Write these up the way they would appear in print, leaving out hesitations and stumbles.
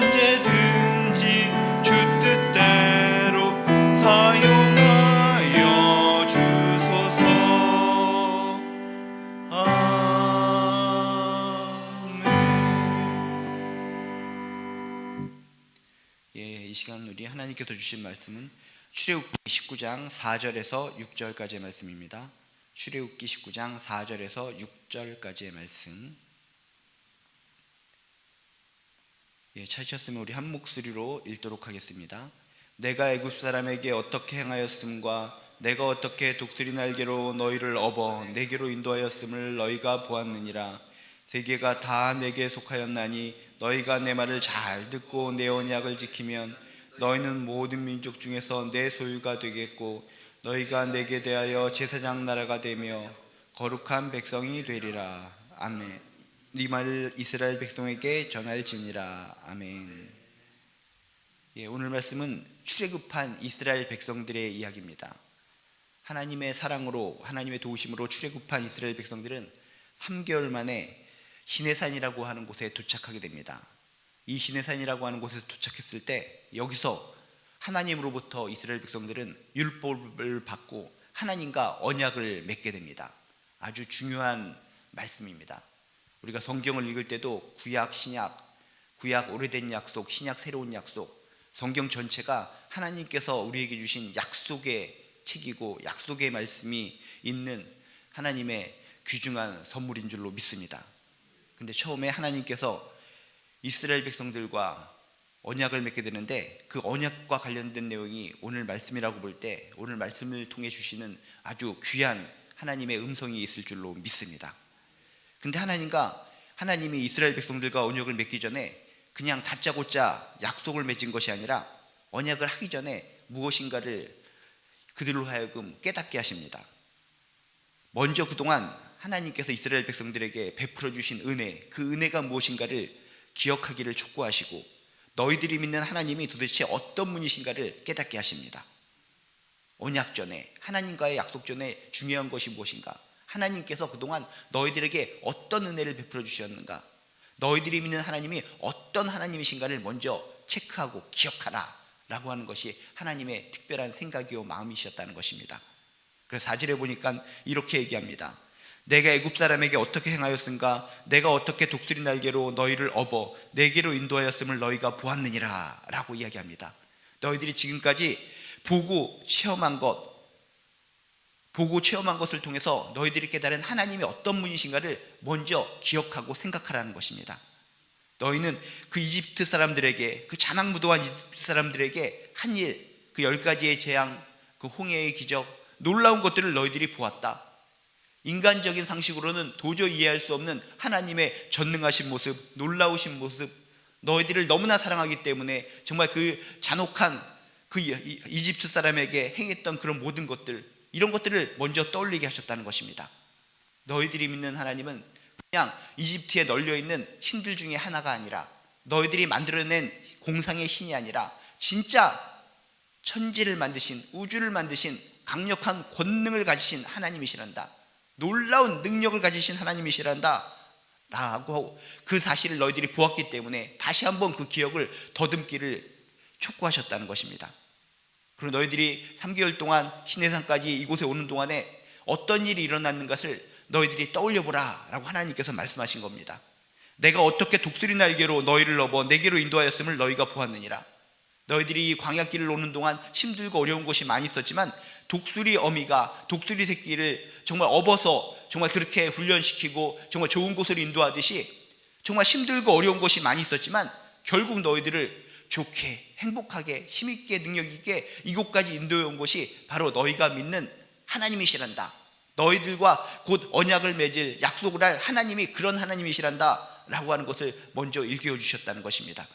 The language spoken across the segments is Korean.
언제든지 주 뜻대로 사용하여 주소서. 아멘. 이 시간 우리 하나님께서 주신 말씀은 출애굽기 19장 4절에서 6절까지의 말씀입니다. 출애굽기 19장 4절에서 6절까지의 말씀. 찾으셨으면 우리 한 목소리로 읽도록 하겠습니다. 내가 애굽 사람에게 어떻게 행하였음과 내가 어떻게 독수리 날개로 너희를 업어 내게로 인도하였음을 너희가 보았느니라. 세계가 다 내게 속하였나니 너희가 내 말을 잘 듣고 내 언약을 지키면 너희는 모든 민족 중에서 내 소유가 되겠고 너희가 내게 대하여 제사장 나라가 되며 거룩한 백성이 되리라. 아멘. 이 말을 이스라엘 백성에게 전할지니라. 아멘. 오늘 말씀은 출애굽한 이스라엘 백성들의 이야기입니다. 하나님의 사랑으로, 하나님의 도우심으로 출애굽한 이스라엘 백성들은 3개월 만에 시내산이라고 하는 곳에 도착하게 됩니다. 이 시내산이라고 하는 곳에 도착했을 때 여기서 하나님으로부터 이스라엘 백성들은 율법을 받고 하나님과 언약을 맺게 됩니다. 아주 중요한 말씀입니다. 우리가 성경을 읽을 때도 구약, 신약, 구약 오래된 약속, 신약 새로운 약속, 성경 전체가 하나님께서 우리에게 주신 약속의 책이고 약속의 말씀이 있는 하나님의 귀중한 선물인 줄로 믿습니다. 근데 처음에 하나님께서 이스라엘 백성들과 언약을 맺게 되는데 그 언약과 관련된 내용이 오늘 말씀이라고 볼 때 오늘 말씀을 통해 주시는 아주 귀한 하나님의 음성이 있을 줄로 믿습니다. 근데 하나님이 이스라엘 백성들과 언약을 맺기 전에 그냥 다짜고짜 약속을 맺은 것이 아니라 언약을 하기 전에 무엇인가를 그들로 하여금 깨닫게 하십니다. 먼저 그동안 하나님께서 이스라엘 백성들에게 베풀어 주신 은혜, 그 은혜가 무엇인가를 기억하기를 촉구하시고 너희들이 믿는 하나님이 도대체 어떤 분이신가를 깨닫게 하십니다. 언약 전에, 하나님과의 약속 전에 중요한 것이 무엇인가? 하나님께서 그동안 너희들에게 어떤 은혜를 베풀어 주셨는가? 너희들이 믿는 하나님이 어떤 하나님이신가를 먼저 체크하고 기억하라 라고 하는 것이 하나님의 특별한 생각이요 마음이셨다는 것입니다. 그래서 4절에 보니까 이렇게 얘기합니다. 내가 애굽 사람에게 어떻게 행하였은가? 내가 어떻게 독수리 날개로 너희를 업어 내게로 인도하였음을 너희가 보았느니라 라고 이야기합니다. 너희들이 지금까지 보고 체험한 것을 통해서 너희들이 깨달은 하나님이 어떤 분이신가를 먼저 기억하고 생각하라는 것입니다. 너희는 그 이집트 사람들에게, 그 자막무도한 이집트 사람들에게 한 일, 그 10가지의 재앙, 그 홍해의 기적, 놀라운 것들을 너희들이 보았다. 인간적인 상식으로는 도저히 이해할 수 없는 하나님의 전능하신 모습, 놀라우신 모습, 너희들을 너무나 사랑하기 때문에 정말 그 잔혹한 그 이집트 사람에게 행했던 그런 모든 것들, 이런 것들을 먼저 떠올리게 하셨다는 것입니다. 너희들이 믿는 하나님은 그냥 이집트에 널려있는 신들 중에 하나가 아니라, 너희들이 만들어낸 공상의 신이 아니라 진짜 천지를 만드신, 우주를 만드신 강력한 권능을 가지신 하나님이시란다, 놀라운 능력을 가지신 하나님이시란다 라고 그 사실을 너희들이 보았기 때문에 다시 한번 그 기억을 더듬기를 촉구하셨다는 것입니다. 그리고 너희들이 3개월 동안 시내산까지 이곳에 오는 동안에 어떤 일이 일어났는 것을 너희들이 떠올려보라 라고 하나님께서 말씀하신 겁니다. 내가 어떻게 독수리 날개로 너희를 업어 내게로 인도하였음을 너희가 보았느니라. 너희들이 이 광야길을 오는 동안 힘들고 어려운 곳이 많이 있었지만 독수리 어미가 독수리 새끼를 정말 업어서 정말 그렇게 훈련시키고 정말 좋은 곳으로 인도하듯이 정말 힘들고 어려운 곳이 많이 있었지만 결국 너희들을 좋게, 행복하게, 힘있게, 능력있게 이곳까지 인도해 온 것이 바로 너희가 믿는 하나님이시란다. 너희들과 곧 언약을 맺을, 약속을 할 하나님이 그런 하나님이시란다 라고 하는 것을 먼저 일깨워 주셨다는 것입니다.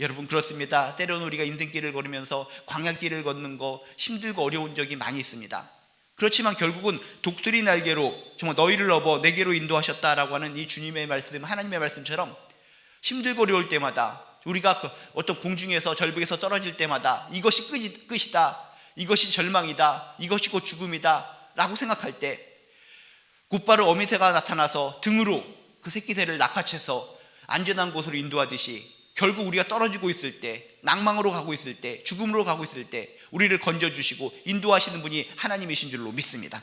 여러분, 그렇습니다. 때로는 우리가 인생길을 걸으면서 광야길을 걷는 거 힘들고 어려운 적이 많이 있습니다. 그렇지만 결국은 독수리 날개로 정말 너희를 업어 내게로 인도하셨다라고 하는 이 주님의 말씀, 하나님의 말씀처럼 힘들고 어려울 때마다, 우리가 어떤 공중에서 절벽에서 떨어질 때마다 이것이 끝이다, 이것이 절망이다, 이것이 곧 죽음이다 라고 생각할 때 곧바로 어미새가 나타나서 등으로 그 새끼새를 낚아채서 안전한 곳으로 인도하듯이 결국 우리가 떨어지고 있을 때, 낭망으로 가고 있을 때, 죽음으로 가고 있을 때 우리를 건져주시고 인도하시는 분이 하나님이신 줄로 믿습니다.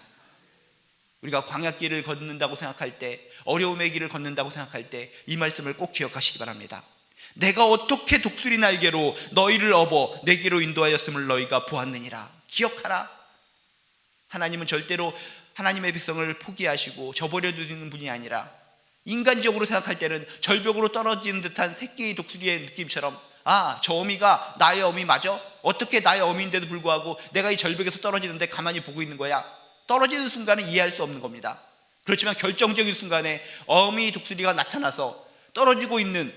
우리가 광야길을 걷는다고 생각할 때, 어려움의 길을 걷는다고 생각할 때 이 말씀을 꼭 기억하시기 바랍니다. 내가 어떻게 독수리 날개로 너희를 업어 내게로 인도하였음을 너희가 보았느니라. 기억하라. 하나님은 절대로 하나님의 백성을 포기하시고 저버려 두시는 분이 아니라, 인간적으로 생각할 때는 절벽으로 떨어지는 듯한 새끼의 독수리의 느낌처럼, 아, 저 어미가 나의 어미 맞아? 어떻게 나의 어미인데도 불구하고 내가 이 절벽에서 떨어지는데 가만히 보고 있는 거야? 떨어지는 순간은 이해할 수 없는 겁니다. 그렇지만 결정적인 순간에 어미 독수리가 나타나서 떨어지고 있는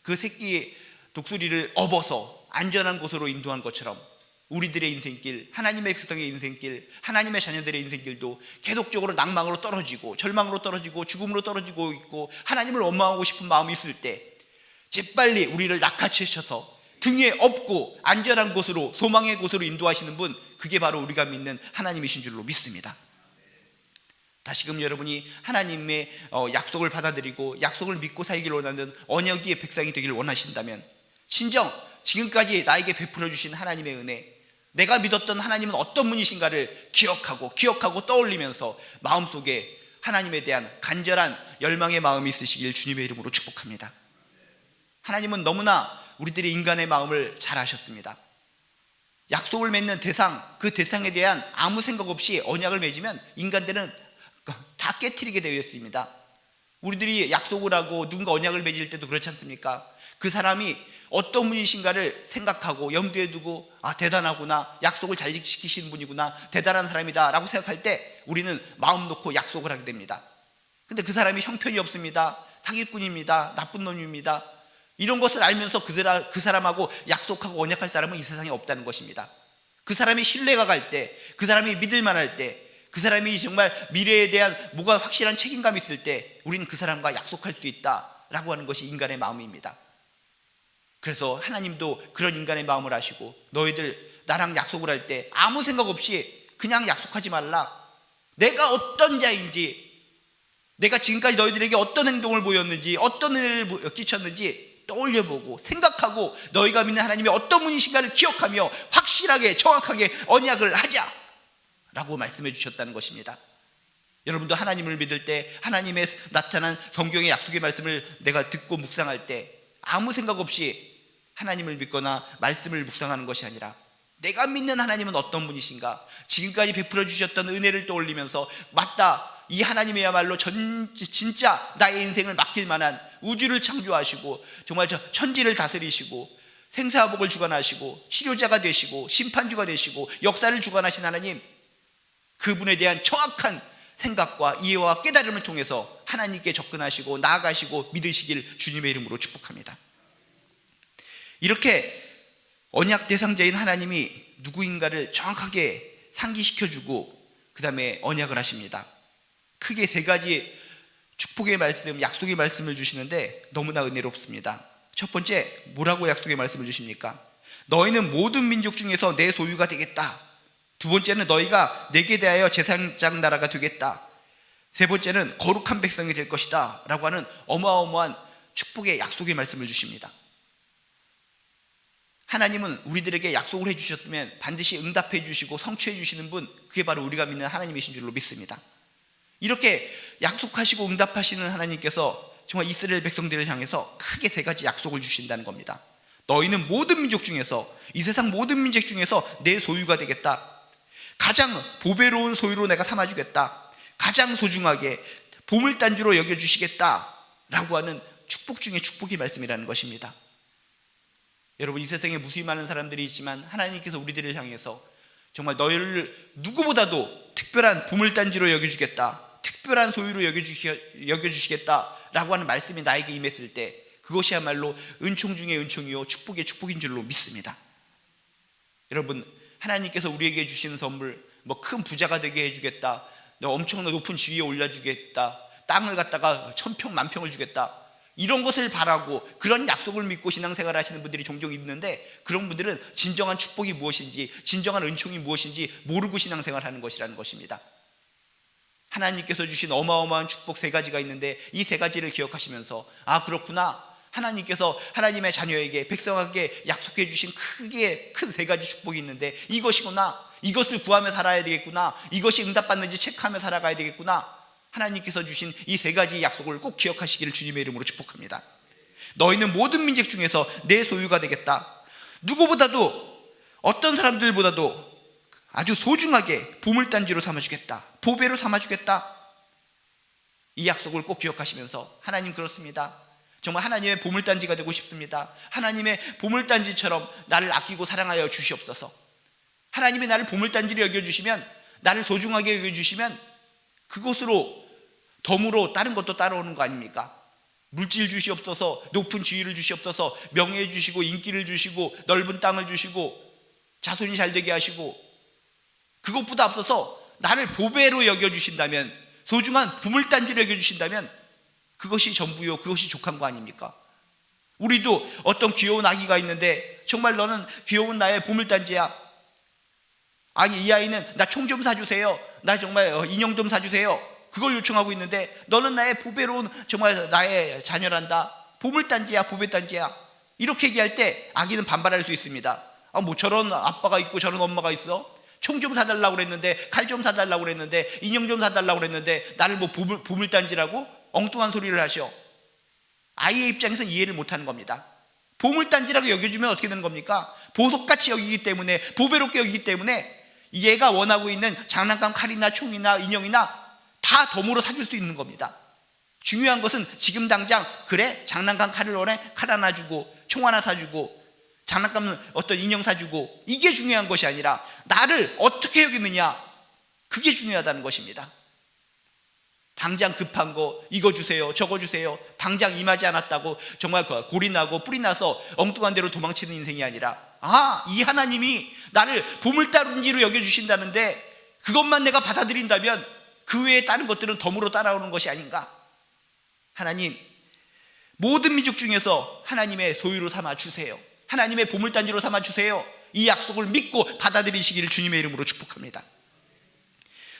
그 새끼 독수리를 업어서 안전한 곳으로 인도한 것처럼, 우리들의 인생길, 하나님의 백성의 인생길, 하나님의 자녀들의 인생길도 계속적으로 낭망으로 떨어지고 절망으로 떨어지고 죽음으로 떨어지고 있고 하나님을 원망하고 싶은 마음이 있을 때 재빨리 우리를 낚아채셔서 등에 업고 안전한 곳으로, 소망의 곳으로 인도하시는 분, 그게 바로 우리가 믿는 하나님이신 줄로 믿습니다. 다시금 여러분이 하나님의 약속을 받아들이고 약속을 믿고 살기를 원하는 언약의 백성이 되기를 원하신다면, 진정 지금까지 나에게 베풀어 주신 하나님의 은혜, 내가 믿었던 하나님은 어떤 분이신가를 기억하고 떠올리면서 마음속에 하나님에 대한 간절한 열망의 마음이 있으시길 주님의 이름으로 축복합니다. 하나님은 너무나 우리들의 인간의 마음을 잘 아셨습니다. 약속을 맺는 대상, 그 대상에 대한 아무 생각 없이 언약을 맺으면 인간들은 다 깨트리게 되어 있습니다. 우리들이 약속을 하고 누군가 언약을 맺을 때도 그렇지 않습니까? 그 사람이 어떤 분이신가를 생각하고 염두에 두고, 아, 대단하구나, 약속을 잘 지키시는 분이구나, 대단한 사람이다 라고 생각할 때 우리는 마음 놓고 약속을 하게 됩니다. 근데 그 사람이 형편이 없습니다, 사기꾼입니다, 나쁜 놈입니다, 이런 것을 알면서 그 사람하고 약속하고 언약할 사람은 이 세상에 없다는 것입니다. 그 사람이 신뢰가 갈 때, 그 사람이 믿을만할 때, 그 사람이 정말 미래에 대한 뭐가 확실한 책임감이 있을 때 우리는 그 사람과 약속할 수 있다라고 하는 것이 인간의 마음입니다. 그래서 하나님도 그런 인간의 마음을 아시고, 너희들 나랑 약속을 할 때 아무 생각 없이 그냥 약속하지 말라. 내가 어떤 자인지, 내가 지금까지 너희들에게 어떤 행동을 보였는지, 어떤 은혜를 끼쳤는지 떠올려보고 생각하고, 너희가 믿는 하나님이 어떤 분이신가를 기억하며 확실하게 정확하게 언약을 하자 라고 말씀해 주셨다는 것입니다. 여러분도 하나님을 믿을 때, 하나님의 나타난 성경의 약속의 말씀을 내가 듣고 묵상할 때 아무 생각 없이 하나님을 믿거나 말씀을 묵상하는 것이 아니라, 내가 믿는 하나님은 어떤 분이신가, 지금까지 베풀어 주셨던 은혜를 떠올리면서, 맞다, 이 하나님이야말로 진짜 나의 인생을 맡길 만한, 우주를 창조하시고 정말 저 천지를 다스리시고 생사복을 주관하시고 치료자가 되시고 심판주가 되시고 역사를 주관하신 하나님, 그분에 대한 정확한 생각과 이해와 깨달음을 통해서 하나님께 접근하시고 나아가시고 믿으시길 주님의 이름으로 축복합니다. 이렇게 언약 대상자인 하나님이 누구인가를 정확하게 상기시켜주고 그 다음에 언약을 하십니다. 크게 세 가지 축복의 말씀, 약속의 말씀을 주시는데 너무나 은혜롭습니다. 첫 번째, 뭐라고 약속의 말씀을 주십니까? 너희는 모든 민족 중에서 내 소유가 되겠다. 두 번째는 너희가 내게 대하여 제사장 나라가 되겠다. 세 번째는 거룩한 백성이 될 것이다 라고 하는 어마어마한 축복의 약속의 말씀을 주십니다. 하나님은 우리들에게 약속을 해주셨으면 반드시 응답해 주시고 성취해 주시는 분, 그게 바로 우리가 믿는 하나님이신 줄로 믿습니다. 이렇게 약속하시고 응답하시는 하나님께서 정말 이스라엘 백성들을 향해서 크게 세 가지 약속을 주신다는 겁니다. 너희는 모든 민족 중에서, 이 세상 모든 민족 중에서 내 소유가 되겠다. 가장 보배로운 소유로 내가 삼아주겠다. 가장 소중하게 보물단주로 여겨주시겠다 라고 하는 축복 중에 축복의 말씀이라는 것입니다. 여러분, 이 세상에 무수히 많은 사람들이 있지만 하나님께서 우리들을 향해서 정말 너희를 누구보다도 특별한 보물단지로 여겨주겠다, 특별한 소유로 여겨주시겠다 라고 하는 말씀이 나에게 임했을 때, 그것이야말로 은총 중에 은총이요 축복의 축복인 줄로 믿습니다. 여러분, 하나님께서 우리에게 주시는 선물, 뭐 큰 부자가 되게 해주겠다, 엄청난 높은 지위에 올려주겠다, 땅을 갖다가 1000평 만평을 주겠다, 이런 것을 바라고 그런 약속을 믿고 신앙생활을 하시는 분들이 종종 있는데, 그런 분들은 진정한 축복이 무엇인지, 진정한 은총이 무엇인지 모르고 신앙생활을 하는 것이라는 것입니다. 하나님께서 주신 어마어마한 축복 세 가지가 있는데 이 세 가지를 기억하시면서, 아, 그렇구나, 하나님께서 하나님의 자녀에게, 백성에게 약속해 주신 크게 큰 세 가지 축복이 있는데, 이것이구나, 이것을 구하며 살아야 되겠구나, 이것이 응답받는지 체크하며 살아가야 되겠구나, 하나님께서 주신 이 세 가지 약속을 꼭 기억하시기를 주님의 이름으로 축복합니다. 너희는 모든 민족 중에서 내 소유가 되겠다. 누구보다도, 어떤 사람들보다도 아주 소중하게 보물단지로 삼아주겠다, 보배로 삼아주겠다. 이 약속을 꼭 기억하시면서, 하나님 그렇습니다, 정말 하나님의 보물단지가 되고 싶습니다. 하나님의 보물단지처럼 나를 아끼고 사랑하여 주시옵소서. 하나님이 나를 보물단지로 여겨주시면, 나를 소중하게 여겨주시면 그곳으로 덤으로 다른 것도 따라오는 거 아닙니까? 물질 주시옵소서, 높은 지위를 주시옵소서, 명예 주시고, 인기를 주시고, 넓은 땅을 주시고, 자손이 잘 되게 하시고, 그것보다 앞서서 나를 보배로 여겨주신다면, 소중한 보물단지로 여겨주신다면 그것이 전부요, 그것이 족한 거 아닙니까? 우리도 어떤 귀여운 아기가 있는데, 정말 너는 귀여운 나의 보물단지야. 아니, 이 아이는 나 총 좀 사주세요, 나 정말 인형 좀 사주세요, 그걸 요청하고 있는데, 너는 나의 보배로운 정말 나의 자녀란다, 보물단지야, 보배단지야, 이렇게 얘기할 때 아기는 반발할 수 있습니다. 아, 뭐 저런 아빠가 있고 저런 엄마가 있어? 총 좀 사달라고 그랬는데, 칼 좀 사달라고 그랬는데, 인형 좀 사달라고 그랬는데 나를 뭐 보물단지라고 엉뚱한 소리를 하셔. 아이의 입장에서는 이해를 못하는 겁니다. 보물단지라고 여겨주면 어떻게 되는 겁니까? 보석같이 여기기 때문에, 보배롭게 여기기 때문에 얘가 원하고 있는 장난감 칼이나 총이나 인형이나 다 덤으로 사줄 수 있는 겁니다. 중요한 것은 지금 당장, 그래 장난감 칼을 원해, 칼 하나 주고, 총 하나 사주고, 장난감 어떤 인형 사주고, 이게 중요한 것이 아니라 나를 어떻게 여기느냐, 그게 중요하다는 것입니다. 당장 급한 거 이거 주세요, 저거 주세요, 당장 임하지 않았다고 정말 골이 나고 뿔이 나서 엉뚱한 데로 도망치는 인생이 아니라, 아, 이 하나님이 나를 보물단지로 여겨주신다는데 그것만 내가 받아들인다면 그 외에 다른 것들은 덤으로 따라오는 것이 아닌가. 하나님, 모든 민족 중에서 하나님의 소유로 삼아주세요, 하나님의 보물단지로 삼아주세요. 이 약속을 믿고 받아들이시기를 주님의 이름으로 축복합니다.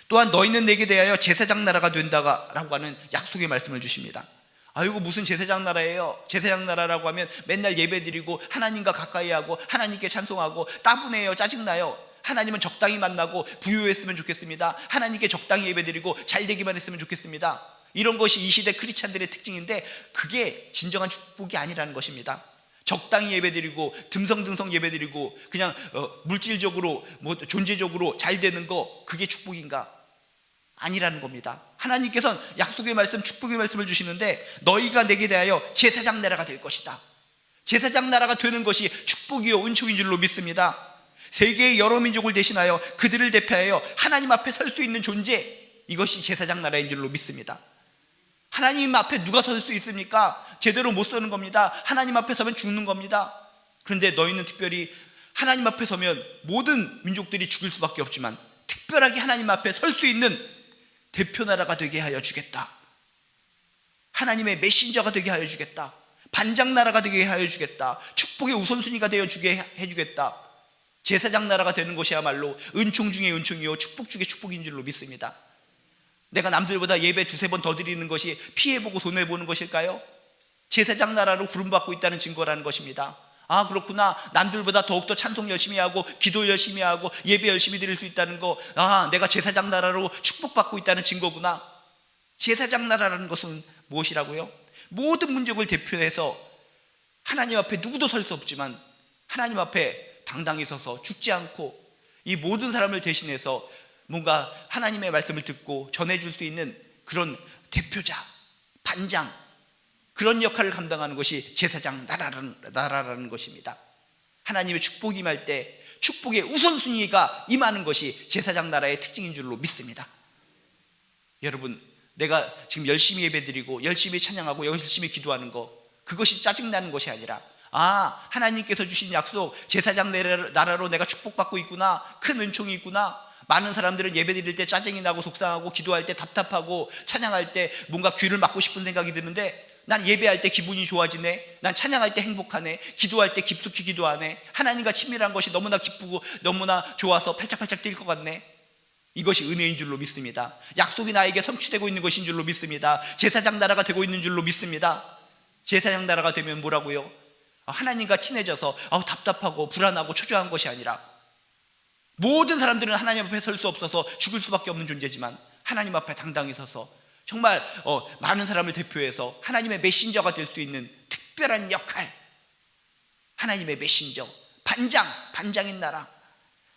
또한 너희는 내게 대하여 제사장 나라가 된다라고 하는 약속의 말씀을 주십니다. 아이고, 무슨 제사장 나라예요? 제사장 나라라고 하면 맨날 예배드리고 하나님과 가까이 하고 하나님께 찬송하고 따분해요, 짜증나요. 하나님은 적당히 만나고 부유했으면 좋겠습니다. 하나님께 적당히 예배드리고 잘 되기만 했으면 좋겠습니다. 이런 것이 이 시대 크리스찬들의 특징인데, 그게 진정한 축복이 아니라는 것입니다. 적당히 예배드리고 듬성듬성 예배드리고 그냥 물질적으로 뭐 존재적으로 잘 되는 거, 그게 축복인가? 아니라는 겁니다. 하나님께서는 약속의 말씀, 축복의 말씀을 주시는데, 너희가 내게 대하여 제사장 나라가 될 것이다. 제사장 나라가 되는 것이 축복이요 은총인 줄로 믿습니다. 세계의 여러 민족을 대신하여 그들을 대표하여 하나님 앞에 설 수 있는 존재, 이것이 제사장 나라인 줄로 믿습니다. 하나님 앞에 누가 설 수 있습니까? 제대로 못 서는 겁니다. 하나님 앞에 서면 죽는 겁니다. 그런데 너희는 특별히 하나님 앞에 서면 모든 민족들이 죽을 수밖에 없지만, 특별하게 하나님 앞에 설 수 있는 대표 나라가 되게 하여 주겠다. 하나님의 메신저가 되게 하여 주겠다. 반장 나라가 되게 하여 주겠다. 축복의 우선순위가 되어 주게 해주겠다. 제사장 나라가 되는 것이야말로 은총 중에 은총이요 축복 중에 축복인 줄로 믿습니다. 내가 남들보다 예배 두세 번 더 드리는 것이 피해보고 손해보는 것일까요? 제사장 나라로 부름받고 있다는 증거라는 것입니다. 아, 그렇구나, 남들보다 더욱더 찬송 열심히 하고 기도 열심히 하고 예배 열심히 드릴 수 있다는 거, 아, 내가 제사장 나라로 축복받고 있다는 증거구나. 제사장 나라라는 것은 무엇이라고요? 모든 민족을 대표해서 하나님 앞에 누구도 설 수 없지만 하나님 앞에 당당히 서서 죽지 않고 이 모든 사람을 대신해서 뭔가 하나님의 말씀을 듣고 전해줄 수 있는 그런 대표자, 반장, 그런 역할을 감당하는 것이 제사장 나라라는 것입니다. 하나님의 축복이 임할 때 축복의 우선순위가 임하는 것이 제사장 나라의 특징인 줄로 믿습니다. 여러분, 내가 지금 열심히 예배드리고 열심히 찬양하고 열심히 기도하는 거, 그것이 짜증나는 것이 아니라, 아, 하나님께서 주신 약속, 제사장 나라로 내가 축복받고 있구나, 큰 은총이 있구나. 많은 사람들은 예배드릴 때 짜증이 나고 속상하고 기도할 때 답답하고 찬양할 때 뭔가 귀를 막고 싶은 생각이 드는데, 난 예배할 때 기분이 좋아지네, 난 찬양할 때 행복하네, 기도할 때 깊숙이 기도하네, 하나님과 친밀한 것이 너무나 기쁘고 너무나 좋아서 팔짝팔짝 뛸 것 같네. 이것이 은혜인 줄로 믿습니다. 약속이 나에게 성취되고 있는 것인 줄로 믿습니다. 제사장 나라가 되고 있는 줄로 믿습니다. 제사장 나라가 되면 뭐라고요? 하나님과 친해져서 답답하고 불안하고 초조한 것이 아니라, 모든 사람들은 하나님 앞에 설 수 없어서 죽을 수밖에 없는 존재지만 하나님 앞에 당당히 서서 정말 많은 사람을 대표해서 하나님의 메신저가 될 수 있는 특별한 역할, 하나님의 메신저, 반장인 나라,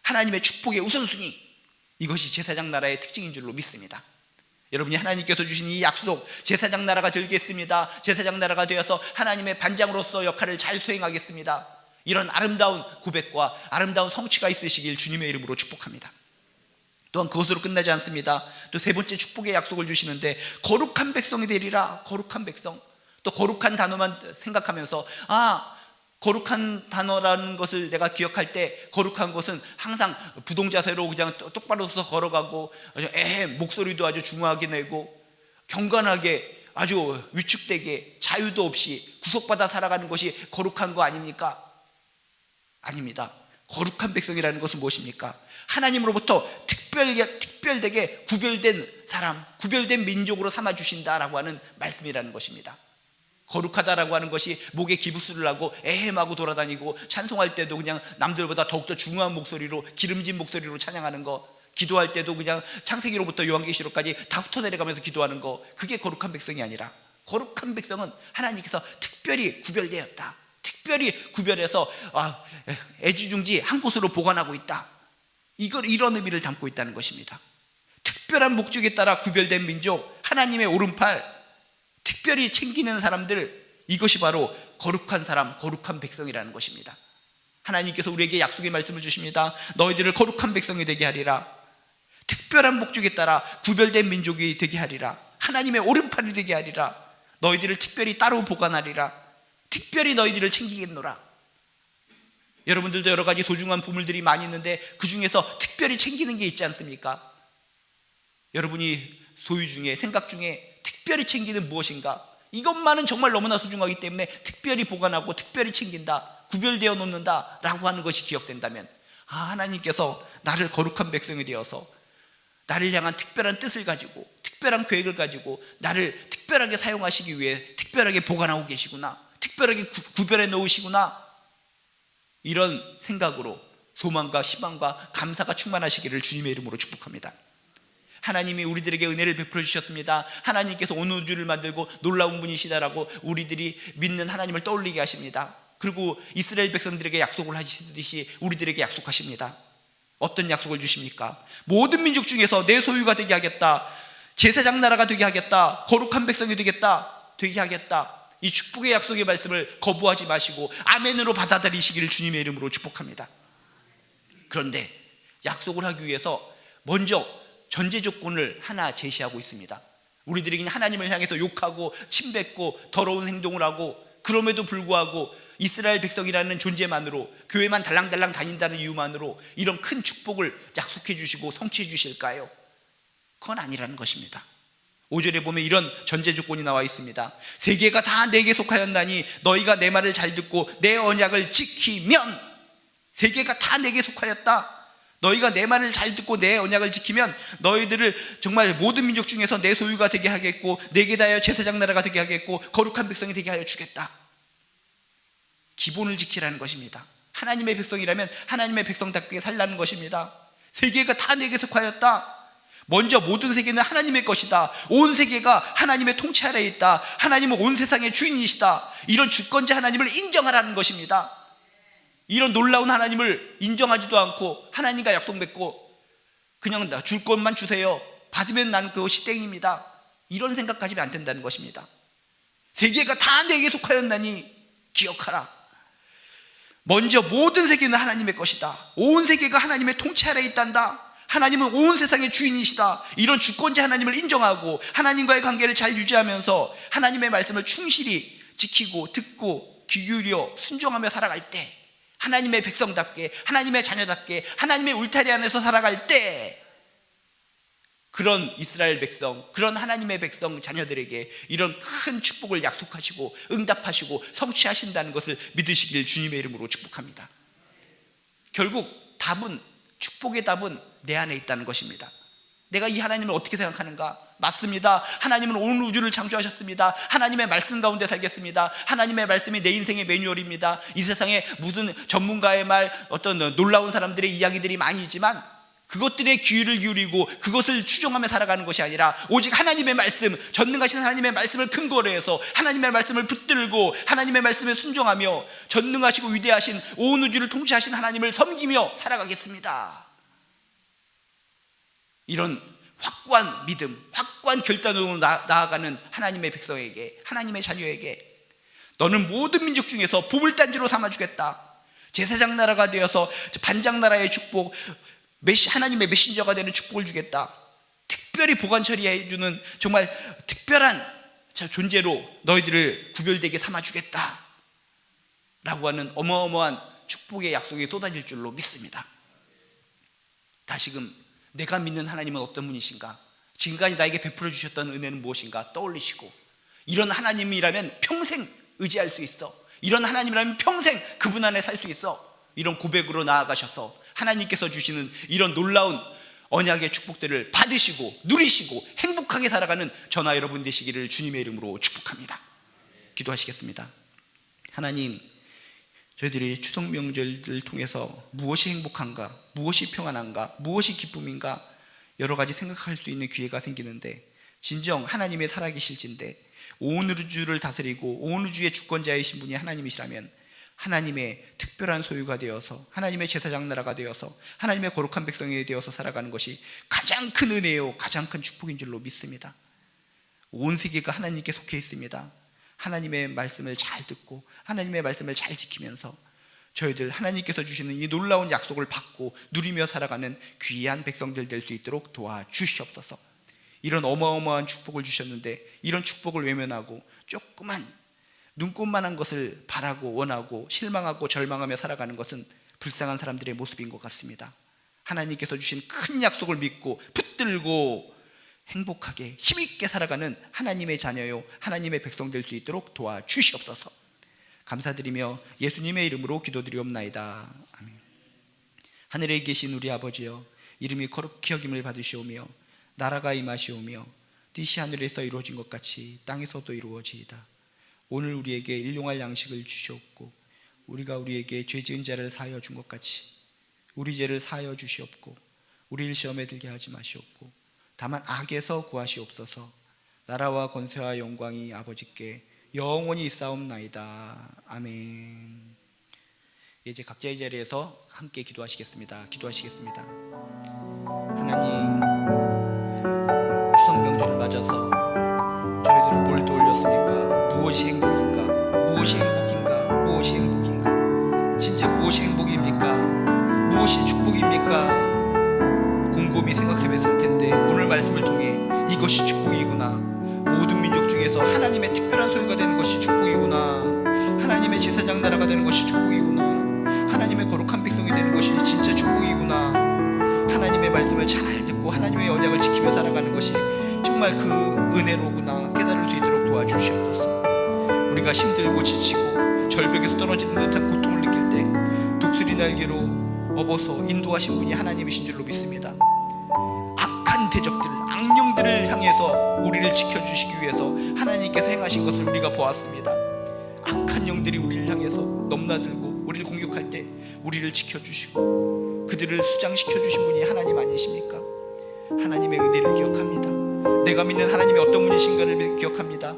하나님의 축복의 우선순위, 이것이 제사장 나라의 특징인 줄로 믿습니다. 여러분이 하나님께서 주신 이 약속, 제사장 나라가 되겠습니다, 제사장 나라가 되어서 하나님의 반장으로서 역할을 잘 수행하겠습니다, 이런 아름다운 고백과 아름다운 성취가 있으시길 주님의 이름으로 축복합니다. 또한 그것으로 끝나지 않습니다. 또 세 번째 축복의 약속을 주시는데, 거룩한 백성이 되리라. 거룩한 백성. 또 거룩한 단어만 생각하면서 거룩한 단어라는 것을 내가 기억할 때, 거룩한 것은 항상 부동자세로 그냥 똑바로 서서 걸어가고, 목소리도 아주 중후하게 내고 경건하게 아주 위축되게 자유도 없이 구속받아 살아가는 것이 거룩한 거 아닙니까? 아닙니다. 거룩한 백성이라는 것은 무엇입니까? 하나님으로부터 특별되게 구별된 사람, 구별된 민족으로 삼아주신다라고 하는 말씀이라는 것입니다. 거룩하다라고 하는 것이 목에 기부스를 하고 애헴하고 돌아다니고 찬송할 때도 그냥 남들보다 더욱더 중후한 목소리로, 기름진 목소리로 찬양하는 거, 기도할 때도 그냥 창세기로부터 요한계시록까지 다 흩어내려가면서 기도하는 거, 그게 거룩한 백성이 아니라, 거룩한 백성은 하나님께서 특별히 구별되었다, 특별히 구별해서 애지중지 한 곳으로 보관하고 있다, 이런 의미를 담고 있다는 것입니다. 특별한 목적에 따라 구별된 민족, 하나님의 오른팔, 특별히 챙기는 사람들, 이것이 바로 거룩한 사람, 거룩한 백성이라는 것입니다. 하나님께서 우리에게 약속의 말씀을 주십니다. 너희들을 거룩한 백성이 되게 하리라. 특별한 목적에 따라 구별된 민족이 되게 하리라. 하나님의 오른팔이 되게 하리라. 너희들을 특별히 따로 보관하리라. 특별히 너희들을 챙기겠노라. 여러분들도 여러 가지 소중한 보물들이 많이 있는데 그 중에서 특별히 챙기는 게 있지 않습니까? 여러분이 소유 중에, 생각 중에 특별히 챙기는 무엇인가? 이것만은 정말 너무나 소중하기 때문에 특별히 보관하고 특별히 챙긴다, 구별되어 놓는다 라고 하는 것이 기억된다면, 하나님께서 나를 거룩한 백성이 되어서 나를 향한 특별한 뜻을 가지고, 특별한 계획을 가지고 나를 특별하게 사용하시기 위해 특별하게 보관하고 계시구나, 특별하게 구별해 놓으시구나, 이런 생각으로 소망과 희망과 감사가 충만하시기를 주님의 이름으로 축복합니다. 하나님이 우리들에게 은혜를 베풀어 주셨습니다. 하나님께서 온 우주를 만들고 놀라운 분이시다라고 우리들이 믿는 하나님을 떠올리게 하십니다. 그리고 이스라엘 백성들에게 약속을 하시듯이 우리들에게 약속하십니다. 어떤 약속을 주십니까? 모든 민족 중에서 내 소유가 되게 하겠다, 제사장 나라가 되게 하겠다, 거룩한 백성이 되게 하겠다, 이 축복의 약속의 말씀을 거부하지 마시고 아멘으로 받아들이시기를 주님의 이름으로 축복합니다. 그런데 약속을 하기 위해서 먼저 전제 조건을 하나 제시하고 있습니다. 우리들이 그냥 하나님을 향해서 욕하고 침뱉고 더러운 행동을 하고, 그럼에도 불구하고 이스라엘 백성이라는 존재만으로, 교회만 달랑달랑 다닌다는 이유만으로 이런 큰 축복을 약속해 주시고 성취해 주실까요? 그건 아니라는 것입니다. 5절에 보면 이런 전제 조건이 나와 있습니다. 세계가 다 내게 속하였나니 너희가 내 말을 잘 듣고 내 언약을 지키면, 세계가 다 내게 속하였다, 너희가 내 말을 잘 듣고 내 언약을 지키면 너희들을 정말 모든 민족 중에서 내 소유가 되게 하겠고, 내게 다하여 제사장 나라가 되게 하겠고, 거룩한 백성이 되게 하여 주겠다. 기본을 지키라는 것입니다. 하나님의 백성이라면 하나님의 백성답게 살라는 것입니다. 세계가 다 내게 속하였다. 먼저 모든 세계는 하나님의 것이다. 온 세계가 하나님의 통치 아래에 있다. 하나님은 온 세상의 주인이시다. 이런 주권자 하나님을 인정하라는 것입니다. 이런 놀라운 하나님을 인정하지도 않고 하나님과 약속 맺고 그냥 줄 것만 주세요, 받으면 난 그것이 땡입니다, 이런 생각 가지면 안 된다는 것입니다. 세계가 다 내게 속하였나니 기억하라. 먼저 모든 세계는 하나님의 것이다. 온 세계가 하나님의 통치 아래에 있단다. 하나님은 온 세상의 주인이시다. 이런 주권자 하나님을 인정하고 하나님과의 관계를 잘 유지하면서 하나님의 말씀을 충실히 지키고 듣고 귀 기울여 순종하며 살아갈 때, 하나님의 백성답게, 하나님의 자녀답게, 하나님의 울타리 안에서 살아갈 때, 그런 이스라엘 백성, 그런 하나님의 백성 자녀들에게 이런 큰 축복을 약속하시고 응답하시고 성취하신다는 것을 믿으시길 주님의 이름으로 축복합니다. 결국 답은, 축복의 답은 내 안에 있다는 것입니다. 내가 이 하나님을 어떻게 생각하는가? 맞습니다. 하나님은 온 우주를 창조하셨습니다. 하나님의 말씀 가운데 살겠습니다. 하나님의 말씀이 내 인생의 매뉴얼입니다. 이 세상에 무슨 전문가의 말, 어떤 놀라운 사람들의 이야기들이 많이 있지만 그것들에 귀를 기울이고 그것을 추종하며 살아가는 것이 아니라 오직 하나님의 말씀, 전능하신 하나님의 말씀을 근거로 해서 하나님의 말씀을 붙들고 하나님의 말씀에 순종하며 전능하시고 위대하신 온 우주를 통치하신 하나님을 섬기며 살아가겠습니다. 이런 확고한 믿음, 확고한 결단으로 나아가는 하나님의 백성에게, 하나님의 자녀에게 너는 모든 민족 중에서 보물단지로 삼아주겠다. 제사장 나라가 되어서 반장 나라의 축복, 하나님의 메신저가 되는 축복을 주겠다. 특별히 보관 처리해주는 정말 특별한 존재로 너희들을 구별되게 삼아주겠다 라고 하는 어마어마한 축복의 약속이 쏟아질 줄로 믿습니다. 다시금 내가 믿는 하나님은 어떤 분이신가? 지금까지 나에게 베풀어 주셨던 은혜는 무엇인가? 떠올리시고 이런 하나님이라면 평생 의지할 수 있어. 이런 하나님이라면 평생 그분 안에 살 수 있어. 이런 고백으로 나아가셔서 하나님께서 주시는 이런 놀라운 언약의 축복들을 받으시고 누리시고 행복하게 살아가는 저나 여러분 되시기를 주님의 이름으로 축복합니다. 기도하시겠습니다. 하나님, 저희들이 추석 명절을 통해서 무엇이 행복한가, 무엇이 평안한가, 무엇이 기쁨인가 여러 가지 생각할 수 있는 기회가 생기는데 진정 하나님의 살아계실진데 온 우주를 다스리고 온 우주의 주권자이신 분이 하나님이시라면 하나님의 특별한 소유가 되어서 하나님의 제사장 나라가 되어서 하나님의 거룩한 백성이 되어서 살아가는 것이 가장 큰 은혜요 가장 큰 축복인 줄로 믿습니다. 온 세계가 하나님께 속해 있습니다. 하나님의 말씀을 잘 듣고 하나님의 말씀을 잘 지키면서 저희들 하나님께서 주시는 이 놀라운 약속을 받고 누리며 살아가는 귀한 백성들 될 수 있도록 도와주시옵소서. 이런 어마어마한 축복을 주셨는데 이런 축복을 외면하고 조그만 눈꽃만한 것을 바라고 원하고 실망하고 절망하며 살아가는 것은 불쌍한 사람들의 모습인 것 같습니다. 하나님께서 주신 큰 약속을 믿고 붙들고 행복하게 힘있게 살아가는 하나님의 자녀요 하나님의 백성 될 수 있도록 도와주시옵소서. 감사드리며 예수님의 이름으로 기도드리옵나이다. 아멘. 하늘에 계신 우리 아버지여, 이름이 거룩히 여김을 받으시오며 나라가 임하시오며 뜻이 하늘에서 이루어진 것 같이 땅에서도 이루어지이다. 오늘 우리에게 일용할 양식을 주시옵고 우리가 우리에게 죄 지은 자를 사하여 준 것 같이 우리 죄를 사하여 주시옵고 우리를 시험에 들게 하지 마시옵고 다만 악에서 구하시옵소서. 나라와 권세와 영광이 아버지께 영원히 있사옵나이다. 아멘. 이제 각자의 자리에서 함께 기도하시겠습니다. 기도하시겠습니다. 하나님, 추석 명절을 맞아서 저희들은 뭘 떠올렸습니까? 무엇이 행복인가? 무엇이 행복인가? 무엇이 행복인가? 진짜 무엇이 행복입니까? 무엇이 축복입니까? 곰곰이 생각해봤을 텐데 오늘 말씀을 통해 이것이 축복이구나, 모든 민족 중에서 하나님의 특별한 소유가 되는 것이 축복이구나, 하나님의 제사장 나라가 되는 것이 축복이구나, 하나님의 거룩한 백성이 되는 것이 진짜 축복이구나, 하나님의 말씀을 잘 듣고 하나님의 언약을 지키며 살아가는 것이 정말 그 은혜로구나 깨달을 수 있도록 도와주시옵소서. 우리가 힘들고 지치고 절벽에서 떨어지는 듯한 고통을 느낄 때 독수리 날개로 업어서 인도하신 분이 하나님이신 줄로 믿습니다. 악한 대적들, 악령들을 향해서 우리를 지켜주시기 위해서 하나님께서 행하신 것을 우리가 보았습니다. 악한 영들이 우리를 향해서 넘나들고 우리를 공격할 때 우리를 지켜주시고 그들을 수장시켜주신 분이 하나님 아니십니까? 하나님의 은혜를 기억합니다. 내가 믿는 하나님이 어떤 분이신가를 기억합니다.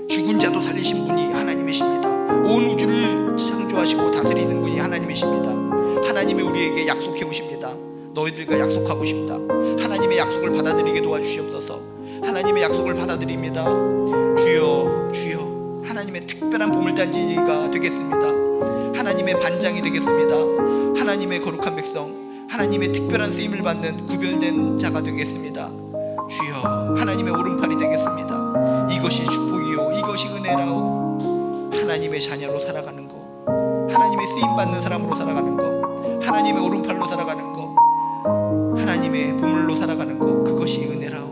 죽은 자도 살리신 분이 하나님이십니다. 온 우주를 창조하시고 다스리는 분이 하나님이십니다. 하나님이 우리에게 약속해 오십니다. 너희들과 약속하고 싶다. 하나님의 약속을 받아들이게 도와주시옵소서. 하나님의 약속을 받아들입니다. 주여, 주여, 하나님의 특별한 보물단지가 되겠습니다. 하나님의 반장이 되겠습니다. 하나님의 거룩한 백성, 하나님의 특별한 쓰임을 받는 구별된 자가 되겠습니다. 주여, 하나님의 오른팔이 되겠습니다. 이것이 축복이요, 이것이 은혜라오. 하나님의 자녀로 살아가는 거, 하나님의 쓰임받는 사람으로 살아가는 거, 하나님의 오른팔로 살아가는 거, 하나님의 보물로 살아가는 거, 그것이 은혜라.